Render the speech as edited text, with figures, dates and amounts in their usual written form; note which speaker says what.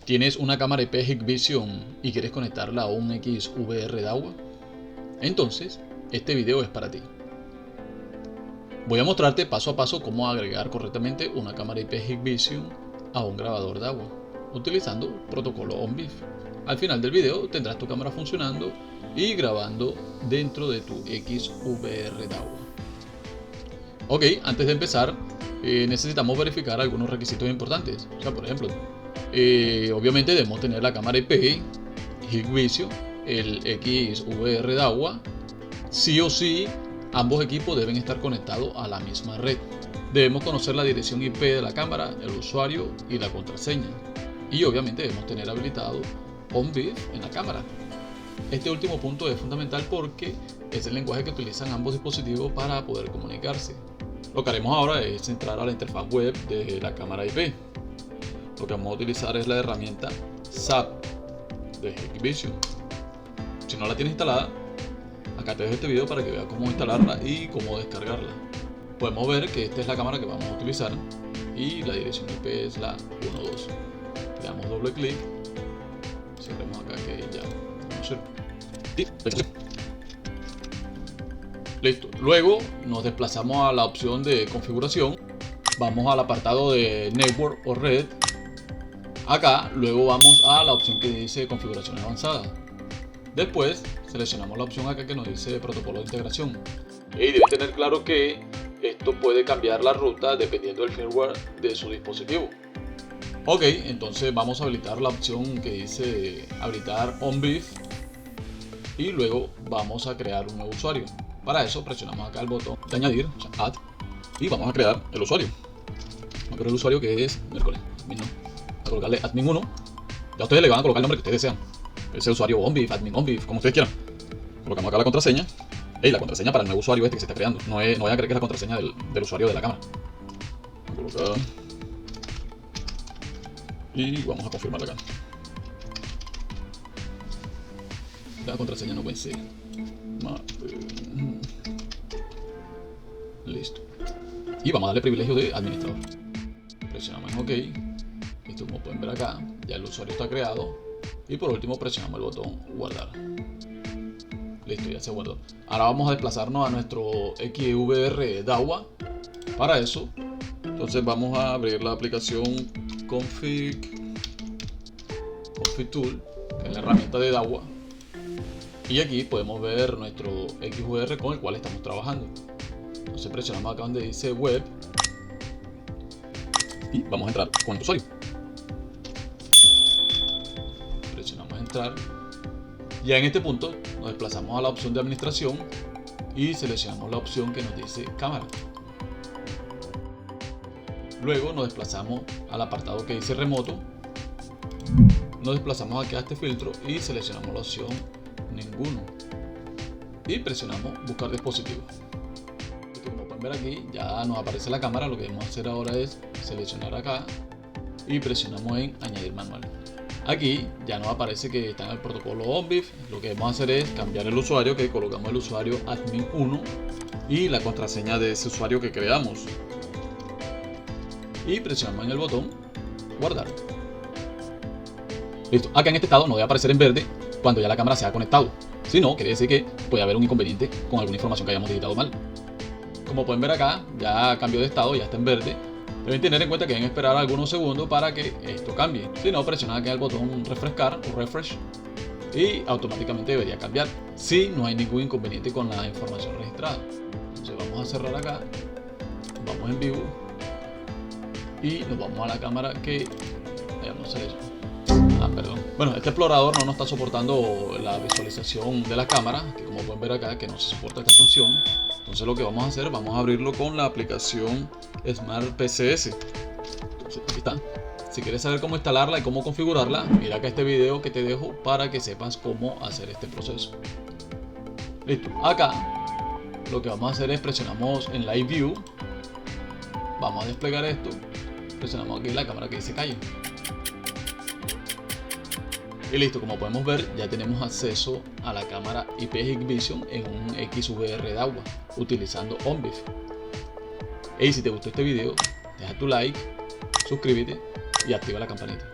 Speaker 1: ¿Tienes una cámara IP Hikvision y quieres conectarla a un XVR DAWA? Entonces, este video es para ti. Voy a mostrarte paso a paso cómo agregar correctamente una cámara IP Hikvision a un grabador DAWA, utilizando protocolo OnBeef. Al final del video tendrás tu cámara funcionando y grabando dentro de tu XVR DAWA. Ok, antes de empezar, necesitamos verificar algunos requisitos importantes. O sea, por ejemplo, obviamente debemos tener la cámara IP Hikvision, el XVR DAWA. Sí o sí, ambos equipos deben estar conectados a la misma red. Debemos conocer la dirección IP de la cámara, el usuario y la contraseña. Y obviamente debemos tener habilitado OnBeef en la cámara. Este último punto es fundamental porque es el lenguaje que utilizan ambos dispositivos para poder comunicarse. Lo que haremos ahora es entrar a la interfaz web de la cámara IP. Lo que vamos a utilizar es la herramienta SAP de Hikvision. Si no la tienes instalada, acá te dejo este video para que veas cómo instalarla y cómo descargarla. Podemos ver que esta es la cámara que vamos a utilizar y la dirección IP es la 1.2. Le damos doble clic, cerremos acá que ya vamos a hacer. Listo. Luego nos desplazamos a la opción de configuración. Vamos al apartado de Network o Red. Acá luego vamos a la opción que dice configuración avanzada. Después seleccionamos la opción acá que nos dice protocolo de integración. Y deben tener claro que esto puede cambiar la ruta dependiendo del firmware de su dispositivo. Ok, entonces vamos a habilitar la opción que dice habilitar OnBeef y luego vamos a crear un nuevo usuario. Para eso presionamos acá el botón de añadir, o sea, add, y vamos a crear el usuario. Vamos a crear el usuario que es miércoles. A colocarle admin 1. Ya ustedes le van a colocar el nombre que ustedes desean. Ese usuario OnBeef, admin OnBeef, como ustedes quieran. Colocamos acá la contraseña. Y la contraseña para el nuevo usuario este que se está creando. No vayan a creer que es la contraseña del usuario de la cámara. Vamos a colocar. Y vamos a confirmarla acá. La contraseña no puede ser. Listo. Y vamos a darle privilegio de administrador. Presionamos en OK. Listo, como pueden ver acá, ya el usuario está creado. Y por último presionamos el botón guardar. Listo, ya se guardó. Ahora vamos a desplazarnos a nuestro XVR DAWA. Para eso, entonces vamos a abrir la aplicación Config Tool, que es la herramienta de DAWA. Y aquí podemos ver nuestro XVR con el cual estamos trabajando. Entonces presionamos acá donde dice web y vamos a entrar con el usuario. Presionamos entrar. Ya en este punto nos desplazamos a la opción de administración y seleccionamos la opción que nos dice cámara. Luego nos desplazamos al apartado que dice remoto. Nos desplazamos aquí a este filtro y seleccionamos la opción ninguno. Y presionamos buscar dispositivo. Como pueden ver aquí ya nos aparece la cámara. Lo que debemos hacer ahora es seleccionar acá y presionamos en añadir manual. Aquí ya nos aparece que está en el protocolo OnBeef. Lo que vamos a hacer es cambiar el usuario, que colocamos el usuario admin1 y la contraseña de ese usuario que creamos. Y presionamos en el botón guardar. Listo. Acá en este estado no debe aparecer en verde cuando ya la cámara se ha conectado. Si no, quiere decir que puede haber un inconveniente con alguna información que hayamos digitado mal. Como pueden ver acá, ya cambió de estado, ya está en verde. Deben tener en cuenta que deben esperar algunos segundos para que esto cambie. Si no, presionan aquí el botón refrescar o refresh y automáticamente debería cambiar si no hay ningún inconveniente con la información registrada. Entonces vamos a cerrar acá, vamos en vivo y nos vamos a la cámara que hayamos seleccionado. Perdón. Bueno, este explorador no nos está soportando la visualización de la cámara, que como pueden ver acá que no se soporta esta función. Entonces lo que vamos a hacer, vamos a abrirlo con la aplicación Smart PCS. Entonces aquí está. Si quieres saber cómo instalarla y cómo configurarla, mira acá este video que te dejo para que sepas cómo hacer este proceso. Listo. Acá lo que vamos a hacer es presionamos en Live View. Vamos a desplegar esto. Presionamos aquí la cámara que dice calle. Y listo, como podemos ver, ya tenemos acceso a la cámara IP Hikvision en un XVR DAWA utilizando OnBeef. Y si te gustó este video, deja tu like, suscríbete y activa la campanita.